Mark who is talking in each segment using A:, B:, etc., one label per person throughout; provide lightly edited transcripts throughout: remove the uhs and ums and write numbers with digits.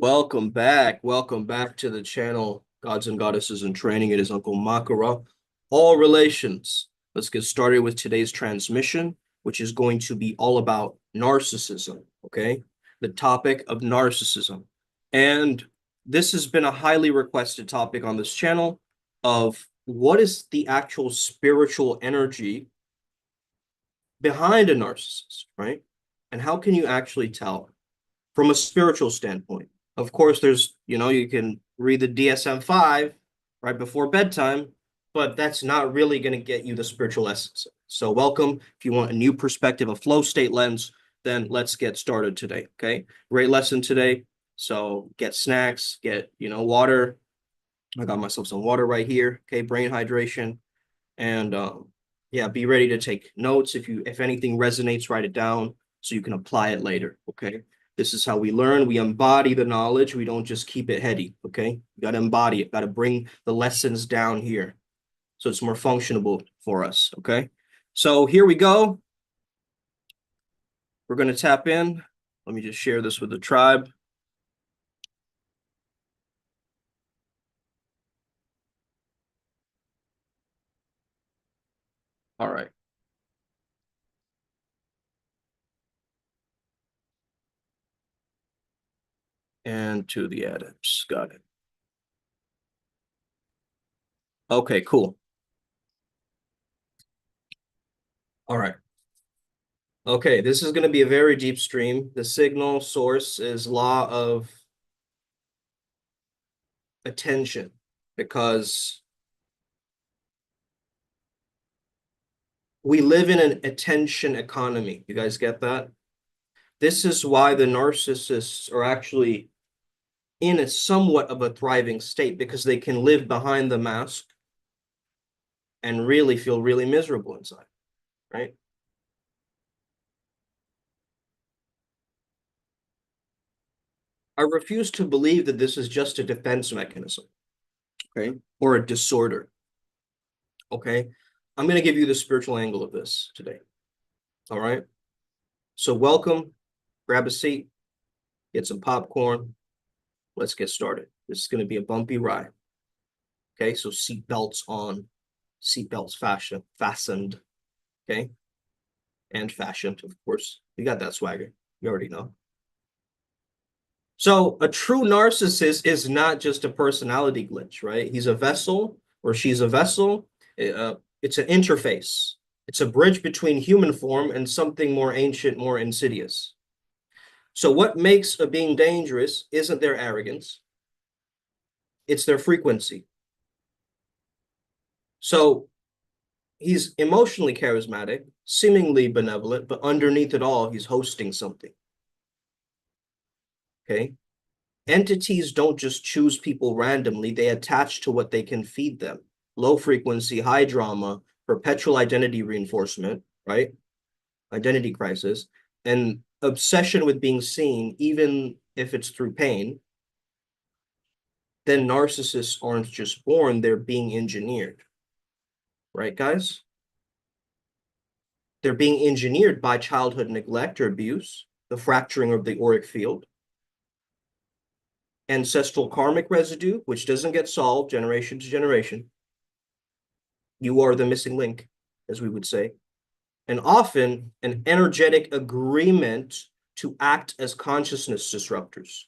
A: Welcome back. Welcome back to the channel, Gods and Goddesses in Training. It is Uncle Makara. All relations. Let's get started with today's transmission, which is going to be all about narcissism, okay? The topic of narcissism. And this has been a highly requested topic on this channel of what is the actual spiritual energy behind a narcissist, right? And how can you actually tell from a spiritual standpoint? Of course, you can read the DSM-5 right before bedtime, but that's not really going to get you the spiritual essence. So welcome. If you want a new perspective, a flow state lens, then let's get started today, okay? Great lesson today. So get snacks, get, water. I got myself some water right here, okay? Brain hydration. And yeah, be ready to take notes. If anything resonates, write it down so you can apply it later, okay? This is how we learn. We embody the knowledge. We don't just keep it heady, okay? You got to embody it. Got to bring the lessons down here so it's more functional for us, okay? So here we go. We're going to tap in. Let me just share this with the tribe. All right. And to the adepts. Got it. Okay, cool. All right. Okay, this is going to be a very deep stream. The signal source is law of attention because we live in an attention economy. You guys get that? This is why the narcissists are actually in a somewhat of a thriving state because they can live behind the mask and really feel really miserable inside, right? I refuse to believe that this is just a defense mechanism, okay, or a disorder, okay? I'm going to give you the spiritual angle of this today, all right? So welcome, grab a seat, get some popcorn. Let's get started. This is going to be a bumpy ride, okay? So seat belts on, seat belts fastened, okay? And fashioned, of course. You got that swagger. You already know. So a true narcissist is not just a personality glitch, right? He's a vessel or she's a vessel. It's an interface. It's a bridge between human form and something more ancient, more insidious. So what makes a being dangerous isn't their arrogance, it's their frequency. So he's emotionally charismatic, seemingly benevolent, but underneath it all, he's hosting something. Okay. Entities don't just choose people randomly, they attach to what they can feed them. Low frequency, high drama, perpetual identity reinforcement, right? Identity crisis, and obsession with being seen, even if it's through pain. Then narcissists aren't just born, they're being engineered. Right, guys? They're being engineered by childhood neglect or abuse, the fracturing of the auric field, ancestral karmic residue, which doesn't get solved generation to generation. You are the missing link, as we would say. And often an energetic agreement to act as consciousness disruptors.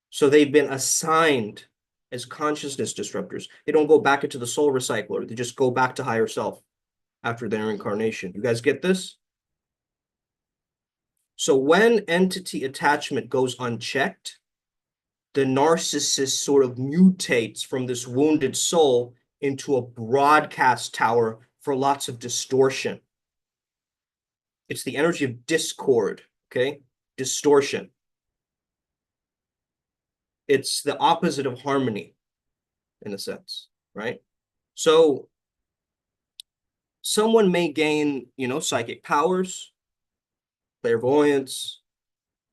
A: So they've been assigned as consciousness disruptors. They don't go back into the soul recycler. They just go back to higher self after their incarnation. You guys get this? So when entity attachment goes unchecked, the narcissist sort of mutates from this wounded soul into a broadcast tower for lots of distortion. It's the energy of discord, okay? Distortion. It's the opposite of harmony, in a sense, right? So someone may gain, psychic powers, clairvoyance,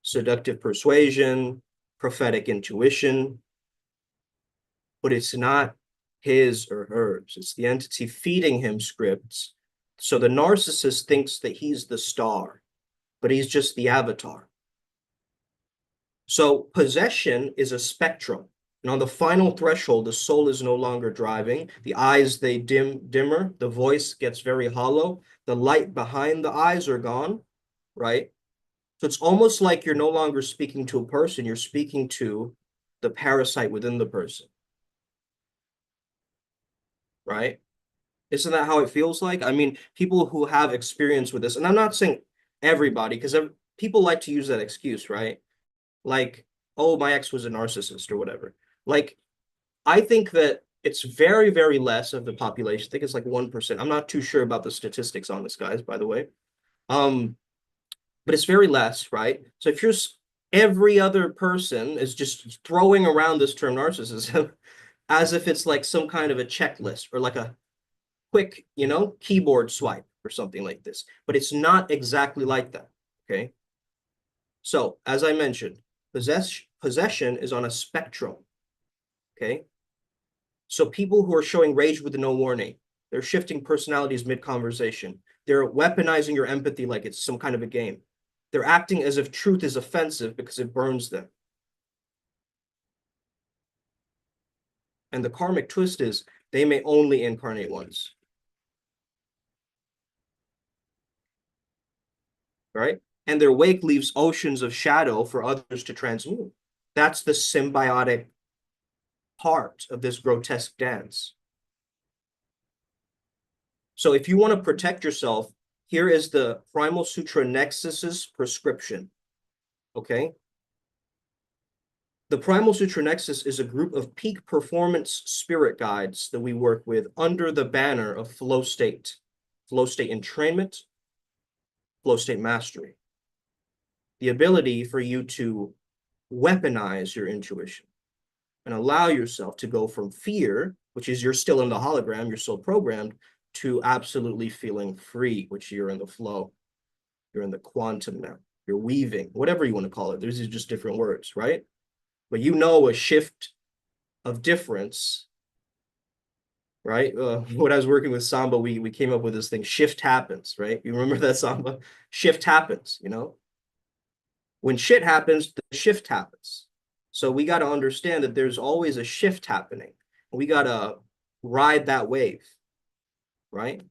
A: seductive persuasion, prophetic intuition, but it's not his or hers. It's the entity feeding him scripts. So the narcissist thinks that he's the star, but he's just the avatar. So possession is a spectrum. And on the final threshold, the soul is no longer driving. The eyes, they dimmer. The voice gets very hollow. The light behind the eyes are gone, right? So it's almost like you're no longer speaking to a person. You're speaking to the parasite within the person, right? Isn't that how it feels like? I mean, people who have experience with this, and I'm not saying everybody, because people like to use that excuse, right? Like, oh, my ex was a narcissist or whatever. Like, I think that it's very, very less of the population. I think it's like 1%. I'm not too sure about the statistics on this, guys, by the way. Um, but it's very less, right? So if you're every other person is just throwing around this term narcissism as if it's like some kind of a checklist or like a quick, keyboard swipe or something like this. But it's not exactly like that, okay? So as I mentioned, possession is on a spectrum, okay? So people who are showing rage with no warning, they're shifting personalities mid-conversation. They're weaponizing your empathy like it's some kind of a game. They're acting as if truth is offensive because it burns them. And the karmic twist is they may only incarnate once, right? And their wake leaves oceans of shadow for others to transmute. That's the symbiotic part of this grotesque dance. So if you want to protect yourself, here is the Primal Sutra Nexus's prescription, okay? The Primal Sutra Nexus is a group of peak performance spirit guides that we work with under the banner of flow state entrainment, flow state mastery. The ability for you to weaponize your intuition and allow yourself to go from fear, which is you're still in the hologram, you're still programmed, to absolutely feeling free, which you're in the flow. You're in the quantum now. You're weaving, whatever you want to call it. These are just different words, right? But a shift of difference, right? When I was working with Samba, we came up with this thing, shift happens, right? You remember that, Samba? Shift happens, When shit happens, the shift happens. So we got to understand that there's always a shift happening. We got to ride that wave, right?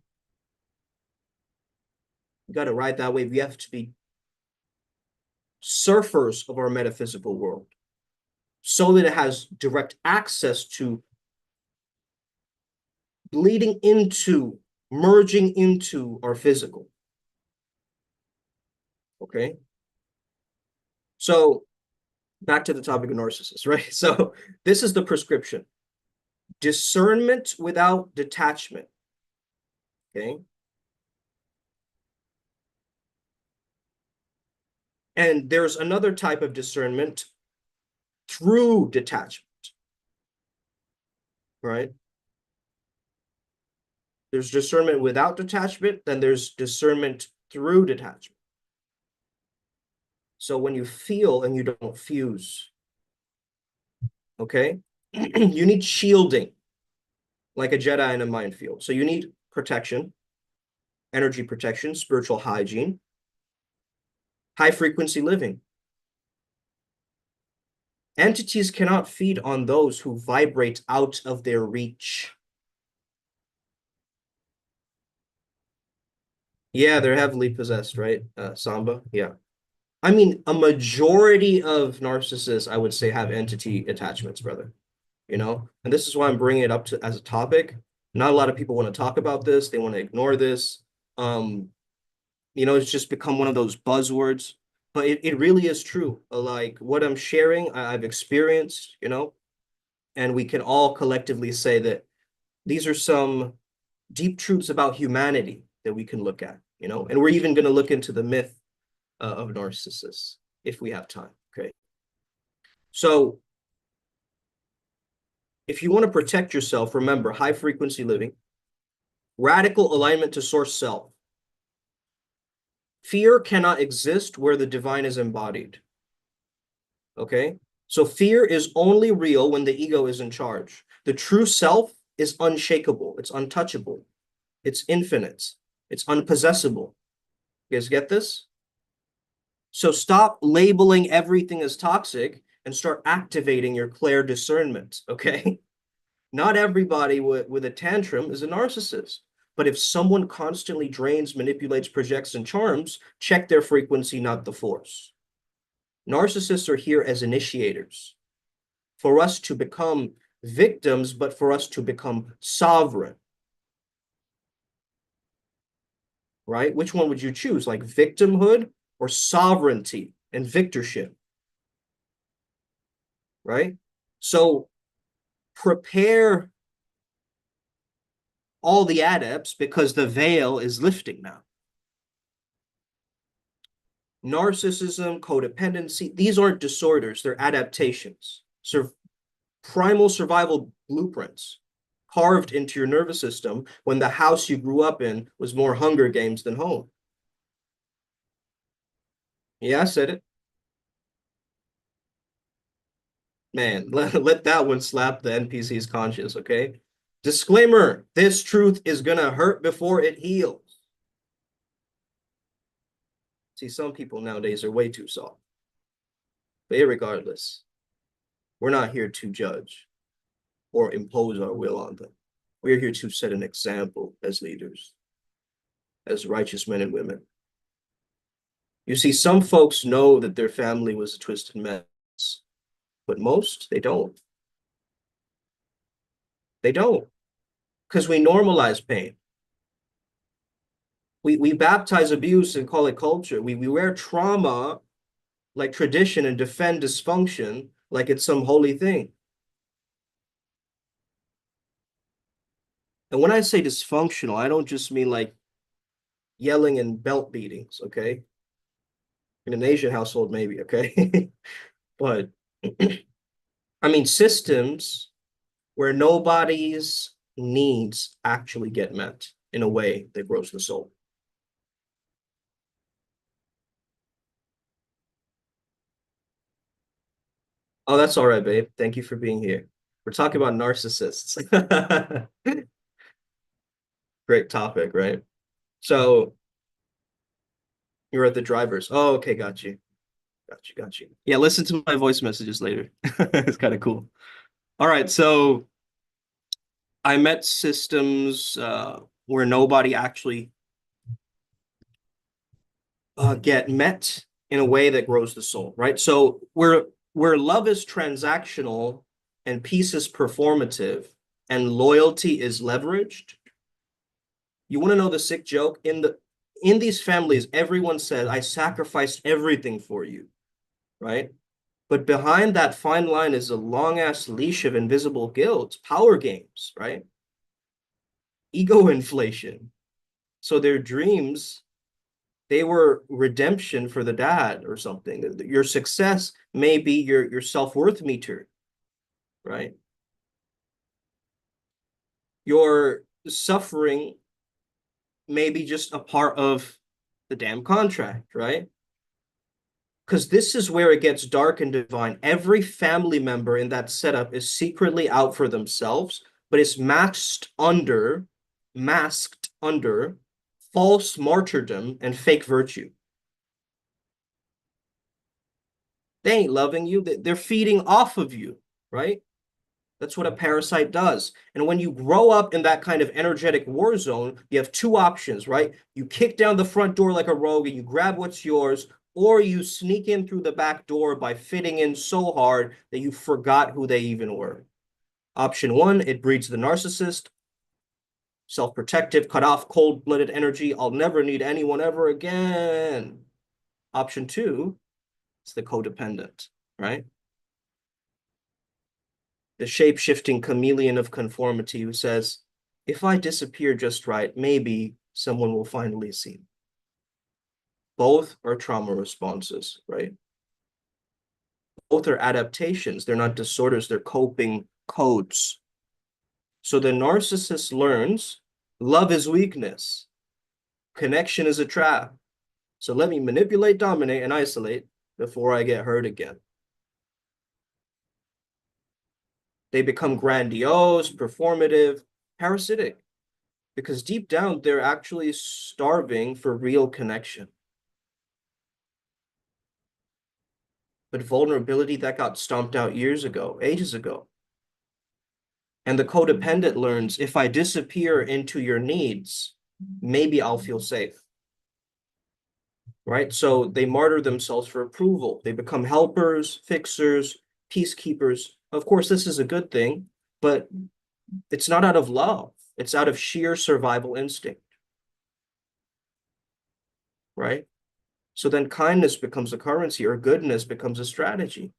A: We got to ride that wave. We have to be surfers of our metaphysical world so that it has direct access to bleeding into, merging into our physical. Okay. So back to the topic of narcissists, right? So this is the prescription. Discernment without detachment. Okay. And there's another type of discernment through detachment, right? There's discernment without detachment, then there's discernment through detachment. So when you feel and you don't fuse, okay? You need shielding, like a Jedi in a minefield. So you need protection, energy protection, spiritual hygiene, high frequency living. Entities cannot feed on those who vibrate out of their reach. Yeah, they're heavily possessed, right? Samba, yeah. I mean, a majority of narcissists, I would say, have entity attachments, brother. And this is why I'm bringing it up as a topic. Not a lot of people want to talk about this. They want to ignore this. It's just become one of those buzzwords, but it really is true. Like what I'm sharing, I've experienced, and we can all collectively say that these are some deep truths about humanity that we can look at, and we're even going to look into the myth of narcissists if we have time. Okay. So if you want to protect yourself, remember high frequency living, radical alignment to source self. Fear cannot exist where the divine is embodied. Okay. So fear is only real when the ego is in charge. The true self is unshakable. It's untouchable. It's infinite. It's unpossessable. You guys get this? So stop labeling everything as toxic and start activating your clear discernment, okay? Not everybody with a tantrum is a narcissist. But if someone constantly drains, manipulates, projects, and charms, check their frequency, not the force. Narcissists are here as initiators for us to become victims, but for us to become sovereign, right? Which one would you choose, like victimhood or sovereignty and victorship, right? So prepare all the adepts because the veil is lifting now. Narcissism, codependency, these aren't disorders, they're adaptations. Primal survival blueprints carved into your nervous system when the house you grew up in was more Hunger Games than home. Yeah, I said it. Man, let that one slap the NPC's conscience, okay? Disclaimer, this truth is gonna hurt before it heals. See, some people nowadays are way too soft. But irregardless, we're not here to judge or impose our will on them. We're here to set an example as leaders, as righteous men and women. You see, some folks know that their family was a twisted mess, but most, they don't. They don't, because we normalize pain. We baptize abuse and call it culture. We wear trauma like tradition and defend dysfunction like it's some holy thing. And when I say dysfunctional, I don't just mean like yelling and belt beatings, okay? In an Asian household, maybe, okay? But I mean systems where nobody's needs actually get met in a way that grows the soul. Oh, that's all right, babe. Thank you for being here. We're talking about narcissists. Great topic, right? So you're at the drivers. Oh, okay, got you. Got you, got you. Yeah, listen to my voice messages later. It's kind of cool. All right, so I met systems where nobody actually get met in a way that grows the soul, right? So where love is transactional and peace is performative and loyalty is leveraged. You want to know the sick joke? In these families, everyone says, I sacrificed everything for you, right? But behind that fine line is a long ass leash of invisible guilt, power games, right? Ego inflation. So their dreams, they were redemption for the dad or something. Your success may be your self-worth meter, right? Your suffering may be just a part of the damn contract, right? Because this is where it gets dark and divine. Every family member in that setup is secretly out for themselves, but it's masked under false martyrdom and fake virtue. They ain't loving you. They're feeding off of you, right? That's what a parasite does. And when you grow up in that kind of energetic war zone, you have two options, right? You kick down the front door like a rogue and you grab what's yours, or you sneak in through the back door by fitting in so hard that you forgot who they even were. Option one, it breeds the narcissist, self-protective, cut off, cold-blooded energy. I'll never need anyone ever again. Option two, it's the codependent, right? The shape-shifting chameleon of conformity who says, if I disappear just right, maybe someone will finally see me. Both are trauma responses, right? Both are adaptations. They're not disorders, they're coping codes. So the narcissist learns love is weakness, connection is a trap. So let me manipulate, dominate, and isolate before I get hurt again. They become grandiose, performative, parasitic, because deep down, they're actually starving for real connection. but vulnerability that got stomped out years ago, ages ago. And the codependent learns, if I disappear into your needs, maybe I'll feel safe. Right? So they martyr themselves for approval. They become helpers, fixers, peacekeepers. Of course, this is a good thing, but it's not out of love. It's out of sheer survival instinct. Right? So then kindness becomes a currency, or goodness becomes a strategy.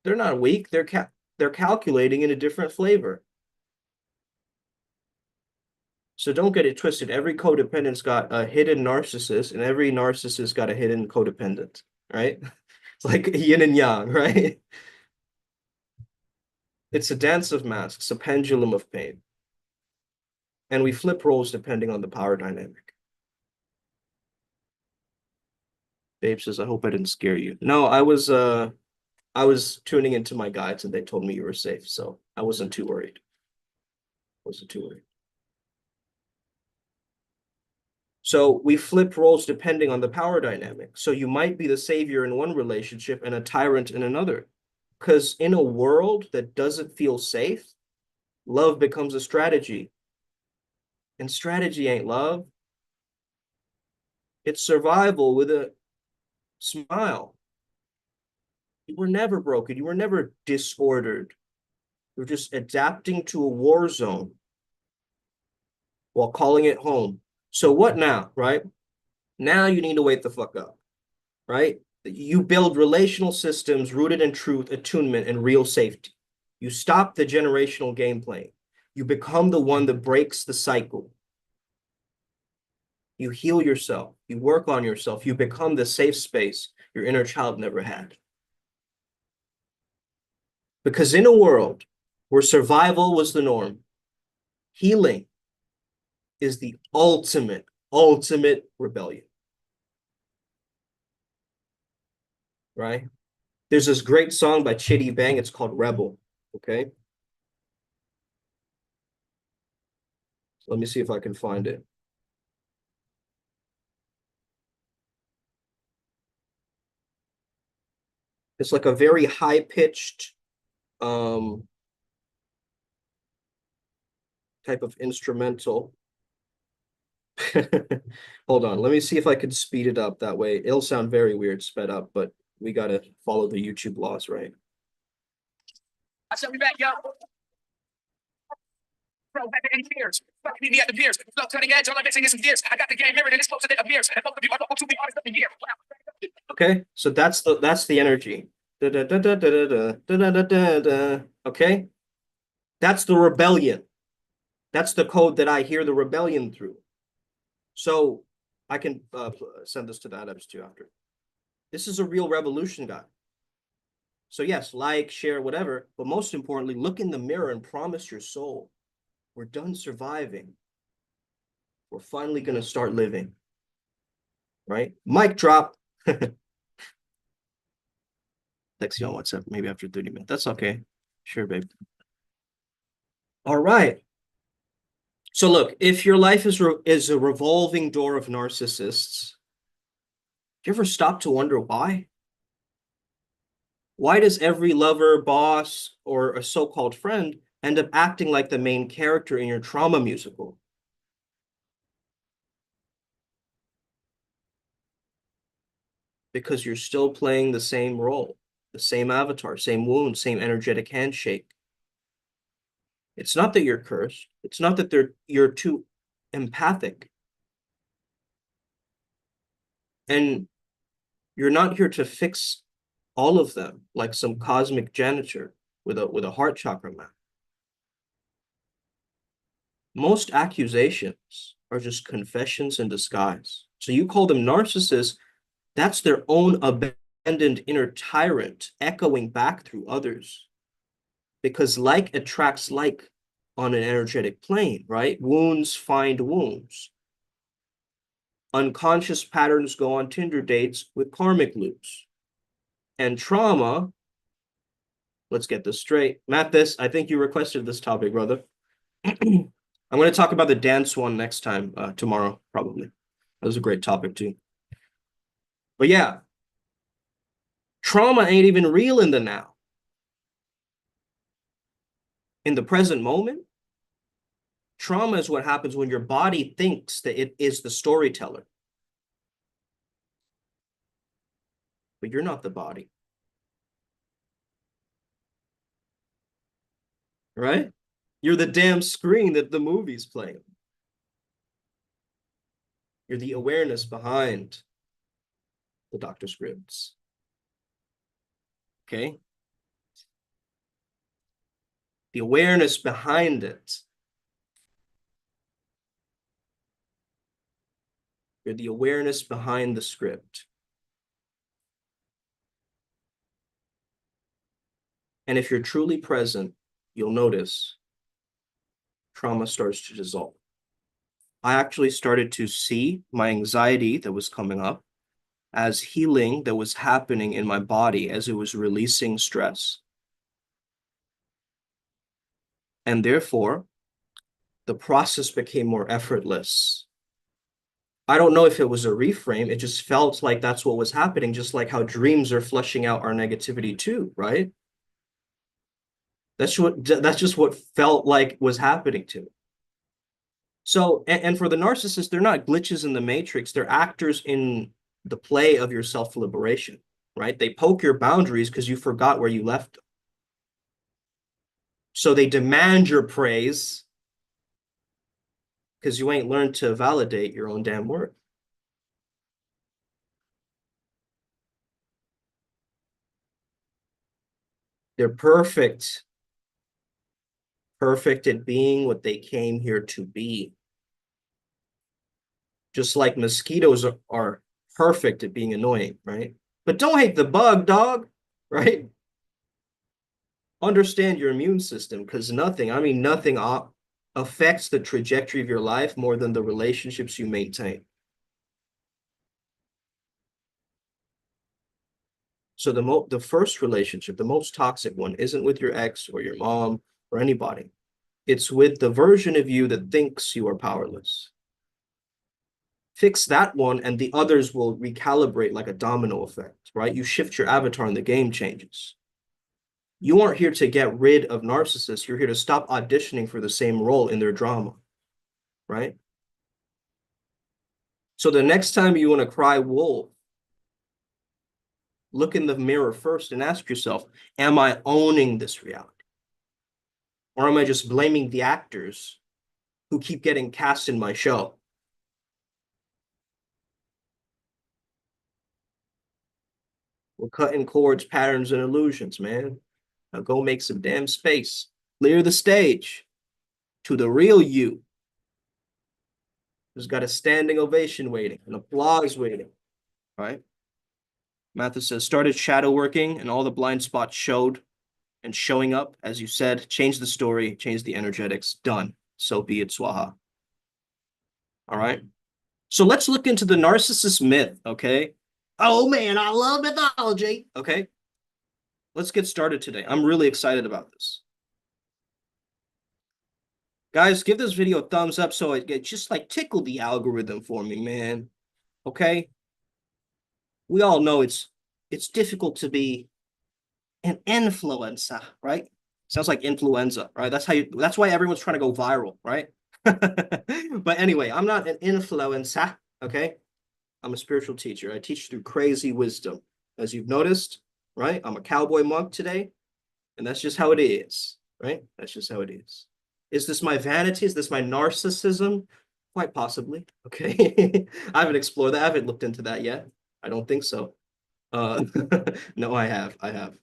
A: They're not weak. They're calculating in a different flavor. So don't get it twisted. Every codependent's got a hidden narcissist, and every narcissist got a hidden codependent, right? It's like yin and yang, right? It's a dance of masks, a pendulum of pain. And we flip roles depending on the power dynamic. Babe says, I hope I didn't scare you. No, I was tuning into my guides and they told me you were safe, so I wasn't too worried. So we flip roles depending on the power dynamic. So you might be the savior in one relationship and a tyrant in another. Because in a world that doesn't feel safe, love becomes a strategy. And strategy ain't love. It's survival with a smile. You were never broken. You were never disordered. You're just adapting to a war zone while calling it home. So what now, right? Now you need to wake the fuck up, right? You build relational systems rooted in truth, attunement, and real safety. You stop the generational game playing. You become the one that breaks the cycle. You heal yourself. You work on yourself. You become the safe space your inner child never had. Because in a world where survival was the norm, healing is the ultimate rebellion. Right? There's this great song by Chitty Bang. It's called Rebel. Okay. Let me see if I can find it. It's like a very high-pitched type of instrumental. Hold on. Let me see if I can speed it up that way. It'll sound very weird sped up, but we got to follow the YouTube laws, right?
B: I said we back, yo. Bro, back to engineers. Fucking me at the beers. Flow cutting edge, all I'm mixing is some gears. I got the game mirrored and it's close to the mirrors. And both of you are to be honest up in here.
A: Okay, so that's the energy. Da, da, da, da, da, da, da, da, da, da. Okay, that's the rebellion. That's the code that I hear the rebellion through. So I can send this to the adepts too after. This is a real revolution, guy. So yes, like, share, whatever, but most importantly, look in the mirror and promise your soul, we're done surviving. We're finally going to start living. Right? Mic drop. Text you on WhatsApp maybe after 30 minutes. That's okay. Sure, babe. All right. So look, if your life is a revolving door of narcissists, do you ever stop to wonder why? Why does every lover, boss, or a so-called friend end up acting like the main character in your trauma musical? Because you're still playing the same role, the same avatar, same wound, same energetic handshake. It's not that you're cursed. It's not that you're too empathic. And you're not here to fix all of them like some cosmic janitor with a heart chakra map. Most accusations are just confessions in disguise. So you call them narcissists, that's their own abandoned inner tyrant echoing back through others. Because like attracts like on an energetic plane, right? Wounds find wounds. Unconscious patterns go on Tinder dates with karmic loops. And trauma, let's get this straight. Matt, I think you requested this topic, brother. I'm going to talk about the dance one next time, tomorrow, probably. That was a great topic, too. But yeah, trauma ain't even real in the now. In the present moment, trauma is what happens when your body thinks that it is the storyteller. But you're not the body, right? You're the damn screen that the movie's playing. You're the awareness behind the doctor scripts. Okay? The awareness behind it. You're the awareness behind the script. And if you're truly present, you'll notice trauma starts to dissolve. I actually started to see my anxiety that was coming up as healing that was happening in my body as it was releasing stress. And therefore, the process became more effortless. I don't know if it was a reframe. It just felt like that's what was happening, just like how dreams are fleshing out our negativity too, right? That's just what felt like was happening to me. So, and for the narcissist, they're not glitches in the matrix, they're actors in the play of your self-liberation, right? They poke your boundaries because you forgot where you left them. So they demand your praise because you ain't learned to validate your own damn work. They're perfect, perfect at being what they came here to be. Just like mosquitoes are perfect at being annoying, right? But don't hate the bug, dog, right? Understand your immune system because nothing, I mean, nothing affects the trajectory of your life more than the relationships you maintain. So the first relationship, the most toxic one, isn't with your ex or your mom or anybody. It's with the version of you that thinks you are powerless. Fix that one, and the others will recalibrate like a domino effect, right? You shift your avatar and the game changes. You aren't here to get rid of narcissists. You're here to stop auditioning for the same role in their drama, right? So the next time you want to cry wolf, look in the mirror first and ask yourself, am I owning this reality? Or am I just blaming the actors who keep getting cast in my show? We're cutting cords, patterns, and illusions, man. Now go make some damn space. Clear the stage to the real you who's got a standing ovation waiting, an applause waiting, right? Mathis says, started shadow working and all the blind spots showed and showing up, as you said, change the story, change the energetics, done. So be it, Swaha. All right. So let's look into the narcissist myth, okay? Oh man, I love mythology. Okay. Let's get started today. I'm really excited about this. Guys, give this video a thumbs up so it just like tickle the algorithm for me, man. Okay? We all know it's difficult to be an influencer, right? Sounds like influenza, right? That's why everyone's trying to go viral, right? But anyway, I'm not an influencer, okay? I'm a spiritual teacher. I teach through crazy wisdom. As you've noticed, right? I'm a cowboy monk today, and that's just how it is, right? That's just how it is. Is this my vanity? Is this my narcissism? Quite possibly. Okay. I haven't explored that. I haven't looked into that yet. I don't think so. Uh, no, I have. I have.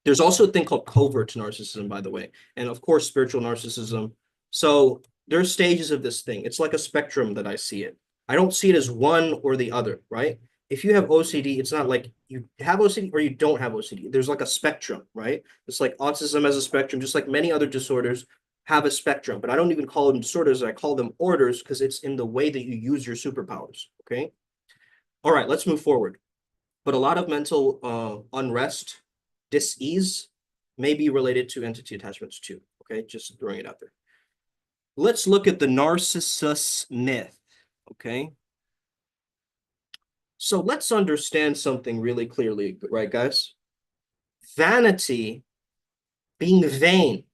A: There's also a thing called covert narcissism, by the way, and of course, spiritual narcissism. So there's stages of this thing. It's like a spectrum that I see it. I don't see it as one or the other, right? If you have OCD, it's not like you have OCD or you don't have OCD. There's like a spectrum, right? It's like autism as a spectrum, just like many other disorders have a spectrum. But I don't even call them disorders. I call them orders because it's in the way that you use your superpowers. Okay. All right, let's move forward. But a lot of mental unrest, dis-ease may be related to entity attachments too. Okay, just throwing it out there. Let's look at the narcissist myth. Okay. So let's understand something really clearly, right, guys? Vanity, being vain,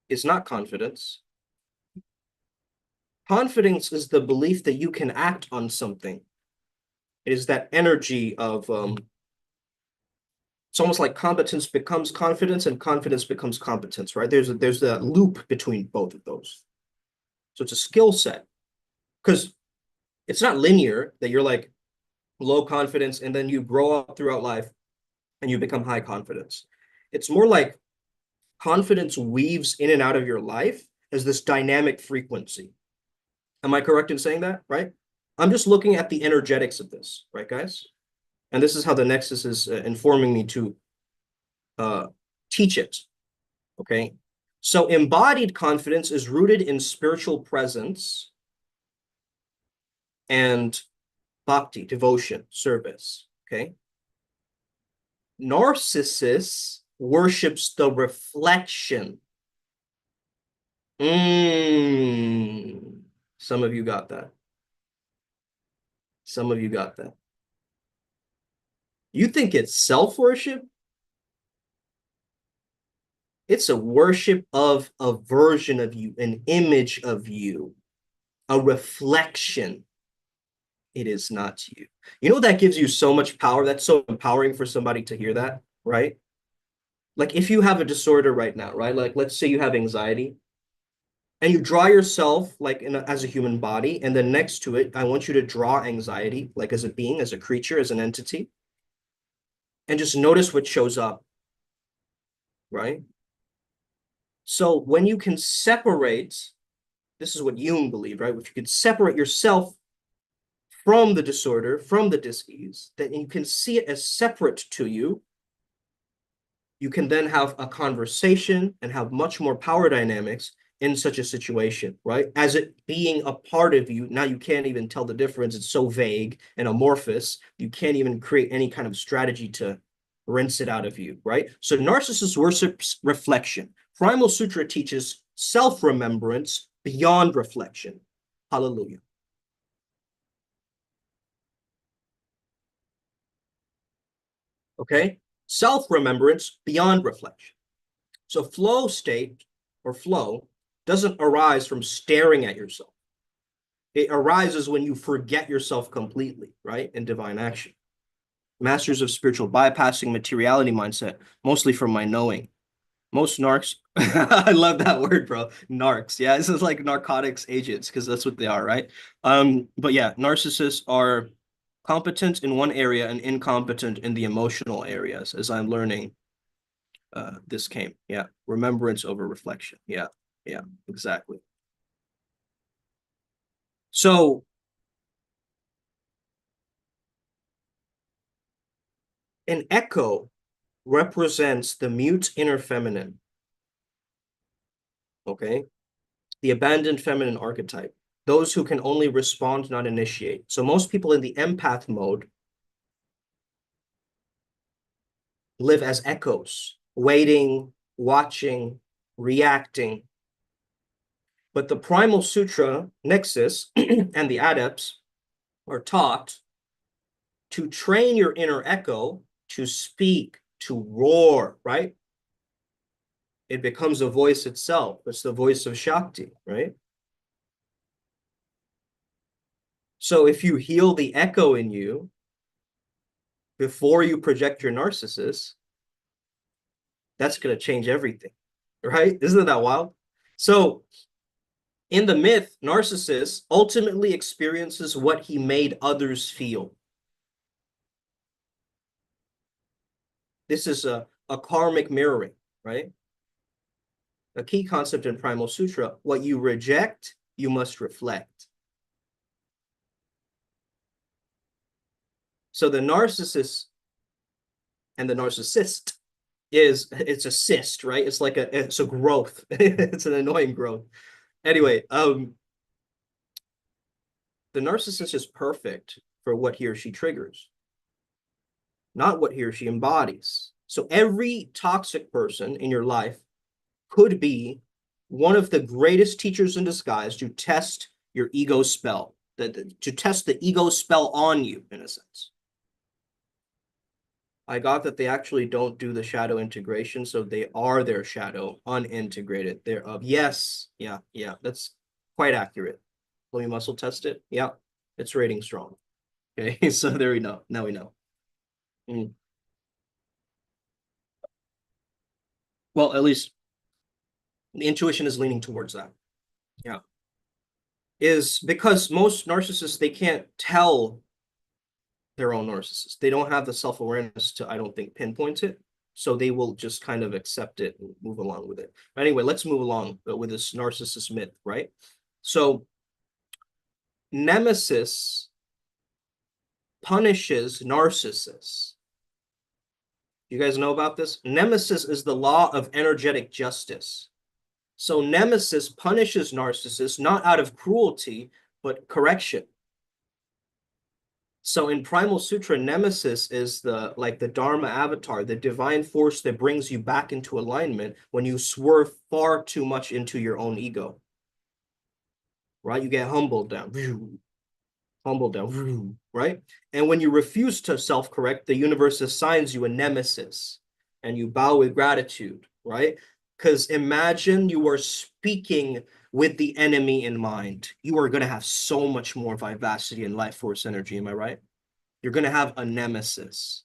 A: is not confidence. Confidence is the belief that you can act on something. It is that energy of it's almost like competence becomes confidence and confidence becomes competence, right? There's a loop between both of those. So it's a skill set because it's not linear that you're like low confidence and then you grow up throughout life and you become high confidence. It's more like confidence weaves in and out of your life as this dynamic frequency. Am I correct in saying that, right? I'm just looking at the energetics of this, right, guys? And this is how the Nexus is informing me to uh, teach it, okay? So embodied confidence is rooted in spiritual presence and bhakti, devotion, service, okay? Narcissus worships the reflection. Some of you got that. Some of you got that. You think it's self-worship? It's a worship of a version of you, an image of you, a reflection. It is not you. You know, that gives you so much power. That's so empowering for somebody to hear that, right? Like if you have a disorder right now, right? Like let's say you have anxiety and you draw yourself like as a human body, and then next to it, I want you to draw anxiety, like as a being, as a creature, as an entity, and just notice what shows up, right? So when you can separate, this is what Jung believed, right? If you can separate yourself from the disorder, from the dis-ease, then you can see it as separate to you. You can then have a conversation and have much more power dynamics in such a situation, right? As it being a part of you, now you can't even tell the difference. It's so vague and amorphous. You can't even create any kind of strategy to rinse it out of you, right? So Narcissus worships reflection. Primal Sutra teaches self-remembrance beyond reflection. Hallelujah. Okay? Self-remembrance beyond reflection. So flow state or flow doesn't arise from staring at yourself. It arises when you forget yourself completely, right? In divine action. Masters of spiritual bypassing materiality mindset, mostly from my knowing. Most narcs, I love that word, bro. Narcs. Yeah, this is like narcotics agents because that's what they are, right? But yeah, narcissists are competent in one area and incompetent in the emotional areas, as I'm learning this came. Yeah. Remembrance over reflection. Yeah. Yeah, exactly. So an echo represents the mute inner feminine. Okay. The abandoned feminine archetype. Those who can only respond, not initiate. So most people in the empath mode live as echoes, waiting, watching, reacting. But the Primal Sutra, Nexus, and the adepts are taught to train your inner echo to speak, to roar, right? It becomes a voice itself. It's the voice of Shakti, right? So if you heal the echo in you before you project your narcissist, that's going to change everything, right? Isn't that wild? So in the myth, Narcissus ultimately experiences what he made others feel. This is a karmic mirroring, right? A key concept in Primal Sutra, what you reject, you must reflect. So the narcissist and the narcissist it's a cyst, right? It's like it's a growth. It's an annoying growth. Anyway, the narcissist is perfect for what he or she triggers, not what he or she embodies. So every toxic person in your life could be one of the greatest teachers in disguise to test your ego spell. to test the ego spell on you, in a sense. I got that they actually don't do the shadow integration, so they are their shadow, unintegrated thereof. Yes, yeah, that's quite accurate. Let me muscle test it. Yeah, it's rating strong. Okay, so there we know. Now we know. Well, at least the intuition is leaning towards that. Yeah. Is because most narcissists, they can't tell their own narcissist. They don't have the self-awareness to, I don't think, pinpoint it. So they will just kind of accept it and move along with it. But anyway, let's move along with this narcissist myth, right? So Nemesis punishes narcissists. You guys know about this? Nemesis is the law of energetic justice. So Nemesis punishes narcissists not out of cruelty, but correction. So in Primal Sutra, Nemesis is the Dharma avatar, the divine force that brings you back into alignment when you swerve far too much into your own ego. Right? You get humbled down. Humbled down, right? And when you refuse to self-correct, the universe assigns you a nemesis and you bow with gratitude, right? Because imagine you are speaking with the enemy in mind. You are going to have so much more vivacity and life force energy. Am I right? You're going to have a nemesis.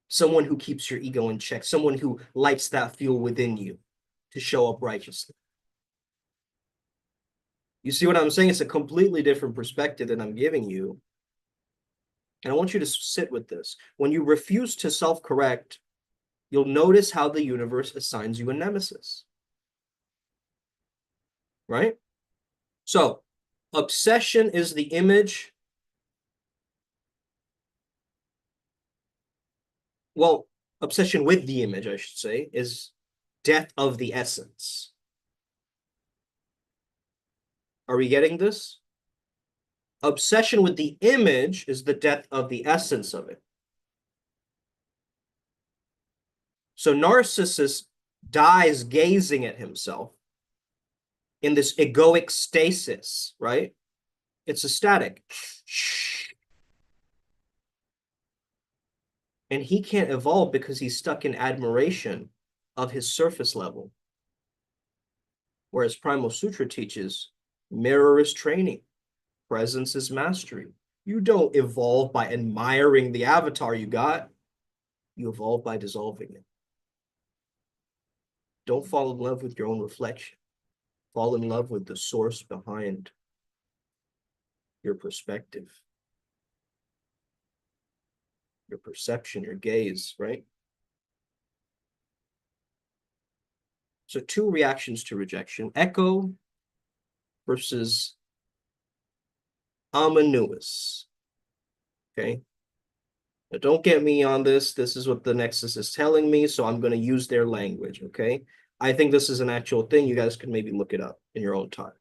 A: Someone who keeps your ego in check. Someone who lights that fuel within you to show up righteously. You see what I'm saying? It's a completely different perspective that I'm giving you. And I want you to sit with this. When you refuse to self-correct, you'll notice how the universe assigns you a nemesis. Right? So, obsession is the image. Well, obsession with the image, I should say, is death of the essence. Are we getting this? Obsession with the image is the death of the essence of it. So Narcissus dies gazing at himself in this egoic stasis, right? It's ecstatic. And he can't evolve because he's stuck in admiration of his surface level. Whereas Primal Sutra teaches mirror is training, presence is mastery. You don't evolve by admiring the avatar you got. You evolve by dissolving it. Don't fall in love with your own reflection. Fall in love with the source behind your perspective, your perception, your gaze, right? So 2 reactions to rejection: echo versus amanuus. Okay. Now don't get me on this. This is what the Nexus is telling me, so I'm going to use their language, okay? I think this is an actual thing. You guys can maybe look it up in your own time.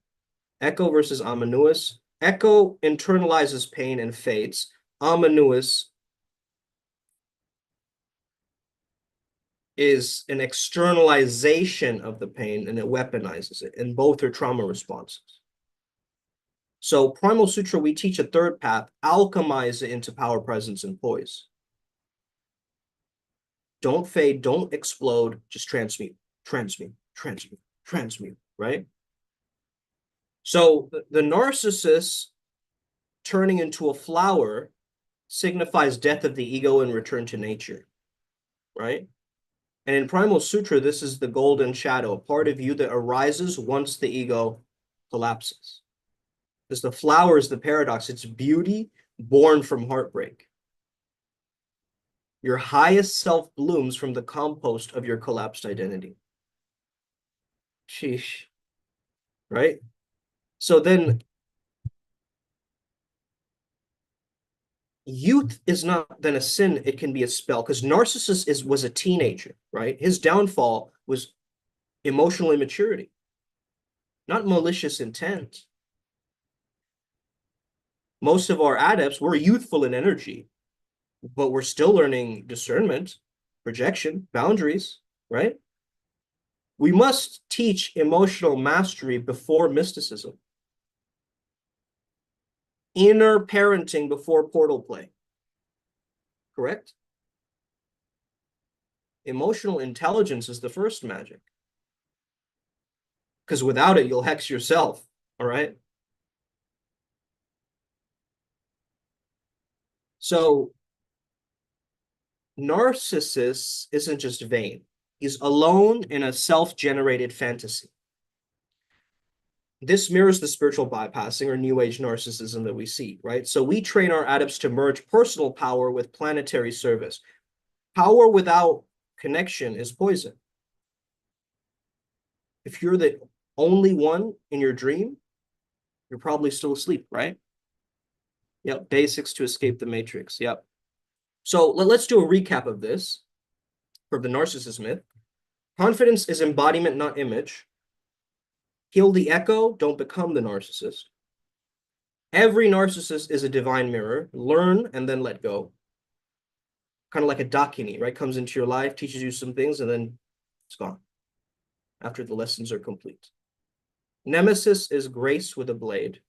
A: Echo versus amanuus. Echo internalizes pain and fades. Amanuus is an externalization of the pain and it weaponizes it, and both are trauma responses. So Primal Sutra, we teach a third path: alchemize it into power, presence, and poise. Don't fade, don't explode, just transmute, transmute, transmute, transmute, right? So the narcissist turning into a flower signifies death of the ego and return to nature, right? And in Primal Sutra, this is the golden shadow, a part of you that arises once the ego collapses. Because the flower is the paradox. It's beauty born from heartbreak. Your highest self blooms from the compost of your collapsed identity. Sheesh. Right? So then youth is not then a sin, it can be a spell. Because Narcissus was a teenager, right? His downfall was emotional immaturity, not malicious intent. Most of our adepts, we're youthful in energy, but we're still learning discernment, projection, boundaries, right? We must teach emotional mastery before mysticism. inner parenting before portal play. Correct? Emotional intelligence is the first magic. Because without it, you'll hex yourself. All right. So Narcissus isn't just vain. He's alone in a self-generated fantasy. This mirrors the spiritual bypassing or new age narcissism that we see, right? So we train our adepts to merge personal power with planetary service. Power without connection is poison. If you're the only one in your dream, you're probably still asleep, right? Yep, basics to escape the matrix. Yep. So let's do a recap of this for the narcissist myth. Confidence is embodiment, not image. Heal the echo, don't become the narcissist. Every narcissist is a divine mirror. Learn and then let go. Kind of like a dakini, right? Comes into your life, teaches you some things, and then it's gone after the lessons are complete. Nemesis is grace with a blade.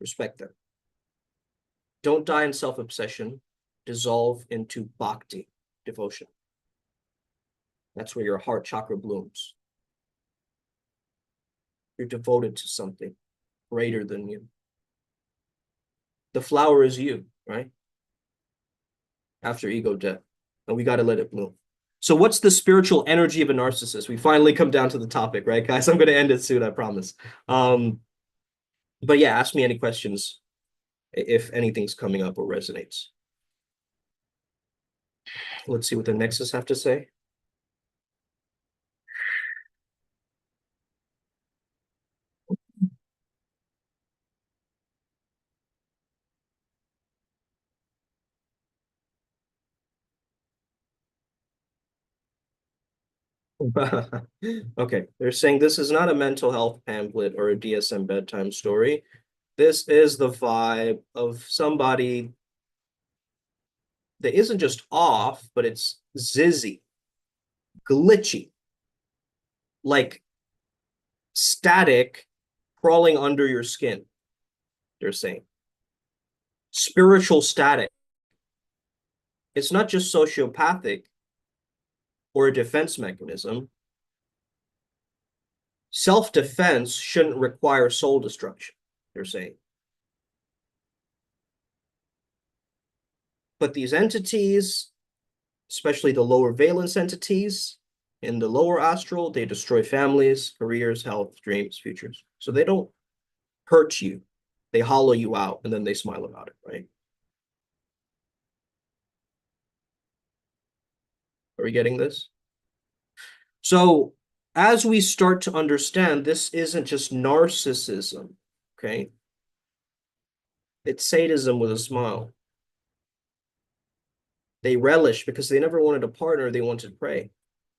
A: Respect them. Don't die in self-obsession. Dissolve into bhakti, devotion. That's where your heart chakra blooms. You're devoted to something greater than you. The flower is you, right? After ego death. And we got to let it bloom. So what's the spiritual energy of a narcissist? We finally come down to the topic, right, guys? I'm going to end it soon, I promise. But yeah, ask me any questions if anything's coming up or resonates. Let's see what the Nexus have to say. Okay, they're saying this is not a mental health pamphlet or a DSM bedtime story. This is the vibe of somebody that isn't just off, but it's zizzy, glitchy, like static crawling under your skin, they're saying. Spiritual static. It's not just sociopathic or a defense mechanism. Self-defense shouldn't require soul destruction, they're saying. But these entities, especially the lower valence entities in the lower astral, they destroy families, careers, health, dreams, futures. So they don't hurt you. They hollow you out and then they smile about it, right? Are we getting this? So as we start to understand, this isn't just narcissism, okay? It's sadism with a smile. They relish because they never wanted a partner, they wanted prey.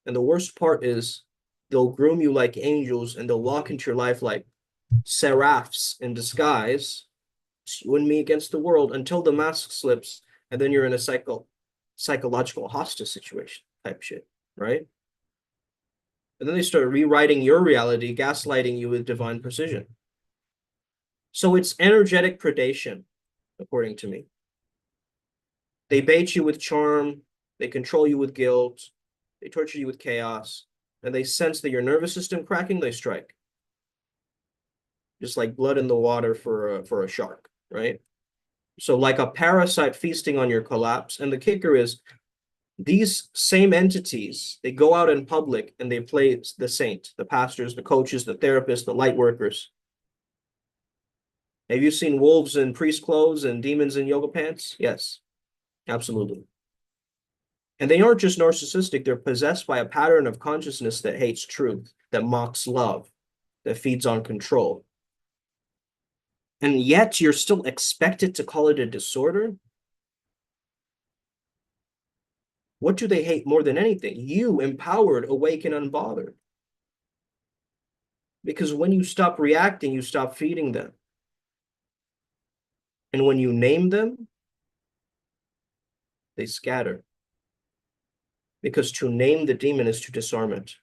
A: And the worst part is they'll groom you like angels and they'll walk into your life like seraphs in disguise. It's you and me against the world until the mask slips, and then you're in a psychological hostage situation type shit, right? And then they start rewriting your reality, gaslighting you with divine precision. So it's energetic predation, according to me. They bait you with charm, they control you with guilt, they torture you with chaos, and they sense that your nervous system cracking, they strike. Just like blood in the water for a shark, right? So like a parasite feasting on your collapse. And the kicker is these same entities, they go out in public and they play the saint, the pastors, the coaches, the therapists, the light workers. Have you seen wolves in priest clothes and demons in yoga pants? Yes, absolutely. And they aren't just narcissistic, they're possessed by a pattern of consciousness that hates truth, that mocks love, that feeds on control. And yet you're still expected to call it a disorder? What do they hate more than anything? You, empowered, awake, and unbothered. Because when you stop reacting, you stop feeding them. And when you name them, they scatter. Because to name the demon is to disarm it.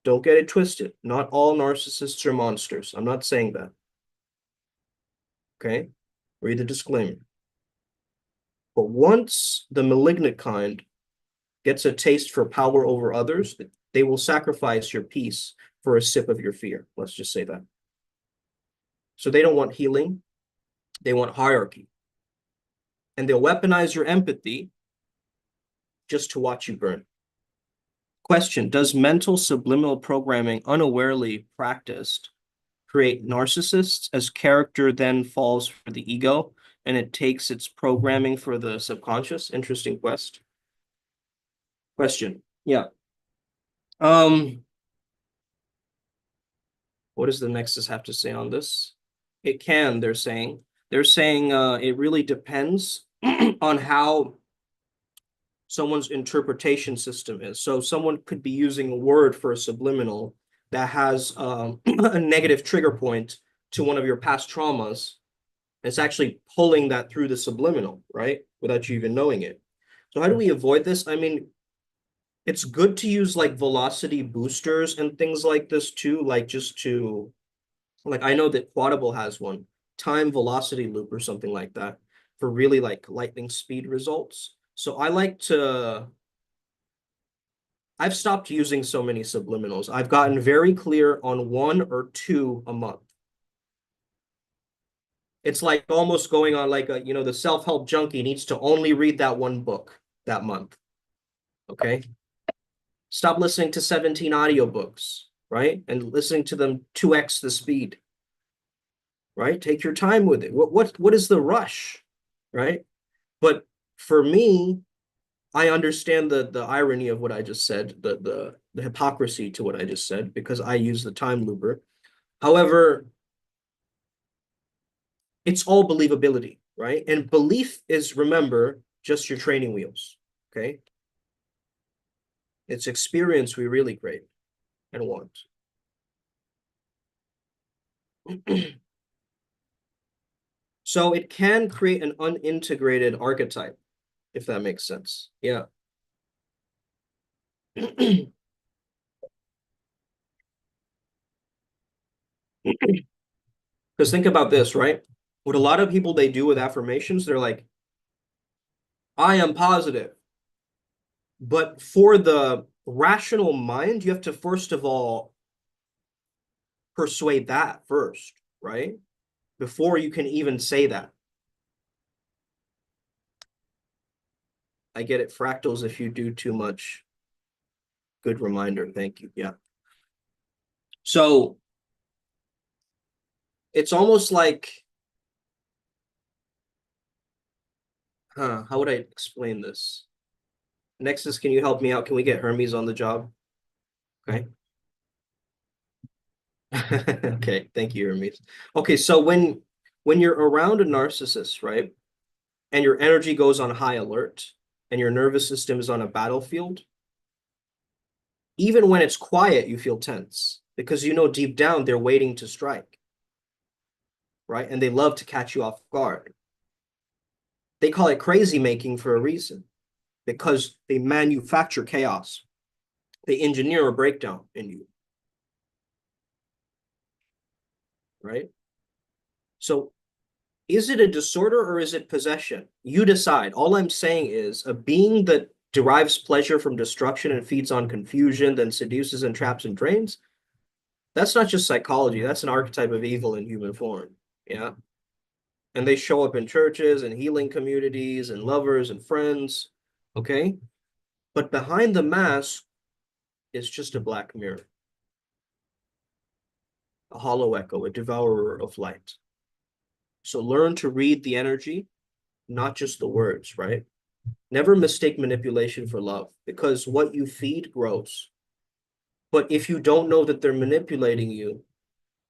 A: Don't get it twisted. Not all narcissists are monsters. I'm not saying that. Okay? Read the disclaimer. But once the malignant kind gets a taste for power over others, they will sacrifice your peace for a sip of your fear. Let's just say that. So they don't want healing. They want hierarchy. And they'll weaponize your empathy just to watch you burn. Question: does mental subliminal programming unawarely practiced create narcissists as character then falls for the ego and it takes its programming for the subconscious? Interesting question. Yeah. What does the Nexus have to say on this? It can, they're saying. They're saying it really depends on how someone's interpretation system is. So someone could be using a word for a subliminal that has a negative trigger point to one of your past traumas. It's actually pulling that through the subliminal, right? Without you even knowing it. So how do we avoid this? I mean, it's good to use like velocity boosters and things like this too, like just to, like I know that Quadable has one, time velocity loop or something like that for really like lightning speed results. So I've stopped using so many subliminals. I've gotten very clear on 1 or 2 a month. It's like almost going on like the self-help junkie needs to only read that one book that month. Okay. Stop listening to 17 audiobooks, right? And listening to them 2x the speed, right? Take your time with it. What is the rush, right? But for me, I understand the irony of what I just said, the hypocrisy to what I just said, because I use the time looper. However, it's all believability, right? And belief is, remember, just your training wheels, okay? It's experience we really crave and want. So it can create an unintegrated archetype, if that makes sense. Yeah. Because think about this, right? What a lot of people they do with affirmations, they're like, I am positive. But for the rational mind, you have to first of all persuade that first, right? Before you can even say that. I get it, fractals, if you do too much. Good reminder. Thank you. Yeah. So it's almost like, how would I explain this? Nexus, can you help me out? Can we get Hermes on the job? Okay. Okay, thank you, Hermes. Okay, so when you're around a narcissist, right, and your energy goes on high alert and your nervous system is on a battlefield, even when it's quiet, you feel tense because you know deep down they're waiting to strike, right? And they love to catch you off guard. They call it crazy making for a reason, because they manufacture chaos. They engineer a breakdown in you, right? So is it a disorder or is it possession? You decide. All I'm saying is a being that derives pleasure from destruction and feeds on confusion, then seduces and traps and drains, that's not just psychology. That's an archetype of evil in human form. Yeah. And they show up in churches and healing communities and lovers and friends. Okay. But behind the mask is just a black mirror, a hollow echo, a devourer of light. So learn to read the energy, not just the words, right? Never mistake manipulation for love, because what you feed grows. But if you don't know that they're manipulating you,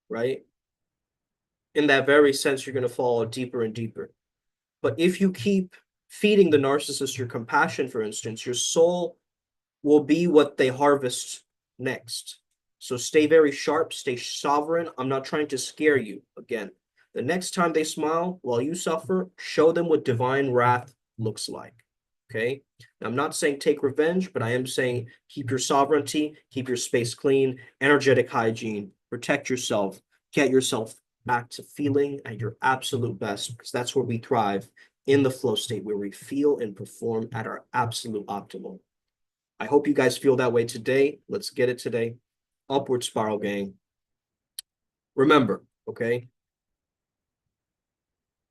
A: right, in that very sense, you're going to fall deeper and deeper. But if you keep feeding the narcissist your compassion, for instance, your soul will be what they harvest next. So stay very sharp, stay sovereign. I'm not trying to scare you. Again, the next time they smile while you suffer, show them what divine wrath looks like. okay? Now, I'm not saying take revenge, but I am saying keep your sovereignty, keep your space clean, energetic hygiene, protect yourself, get yourself back to feeling at your absolute best, because that's where we thrive, in the flow state, where we feel and perform at our absolute optimal. I hope you guys feel that way today. Let's get it today. Upward spiral, gang. Remember, okay?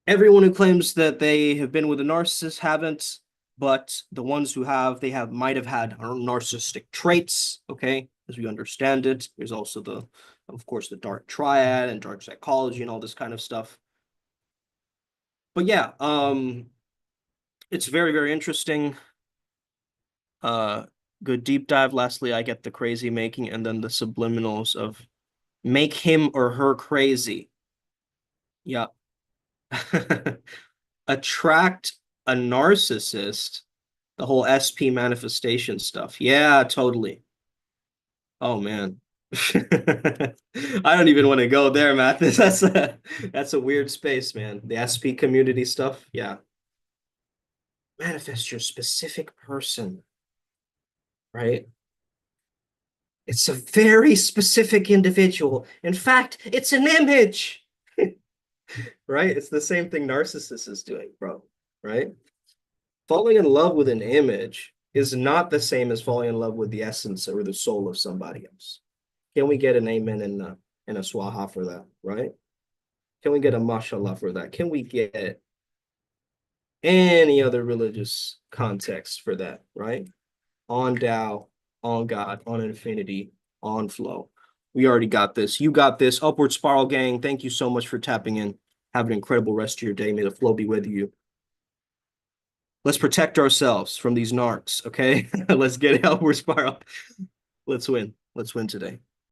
A: Everyone who claims that they have been with a narcissist haven't, but the ones who have, they have might have had narcissistic traits, okay? As we understand it. There's also the, of course, the dark triad and dark psychology and all this kind of stuff. But yeah, it's very, very interesting. Good deep dive. Lastly, I get the crazy making and then the subliminals of make him or her crazy. Yeah. Attract a narcissist, the whole SP manifestation stuff. Yeah, totally. Oh man. I don't even want to go there, Mathis. That's a weird space, man. The SP community stuff. Yeah. Manifest your specific person, right? It's a very specific individual. In fact, it's an image, right? It's the same thing Narcissist is doing, bro, right? Falling in love with an image is not the same as falling in love with the essence or the soul of somebody else. Can we get an amen and a swaha for that, right? Can we get a mashallah for that? Can we get any other religious context for that, right? On Tao, on God, on infinity, on flow. We already got this. You got this. Upward Spiral Gang, thank you so much for tapping in. Have an incredible rest of your day. May the flow be with you. Let's protect ourselves from these narcs, okay? Let's get Upward Spiral. Let's win. Let's win today.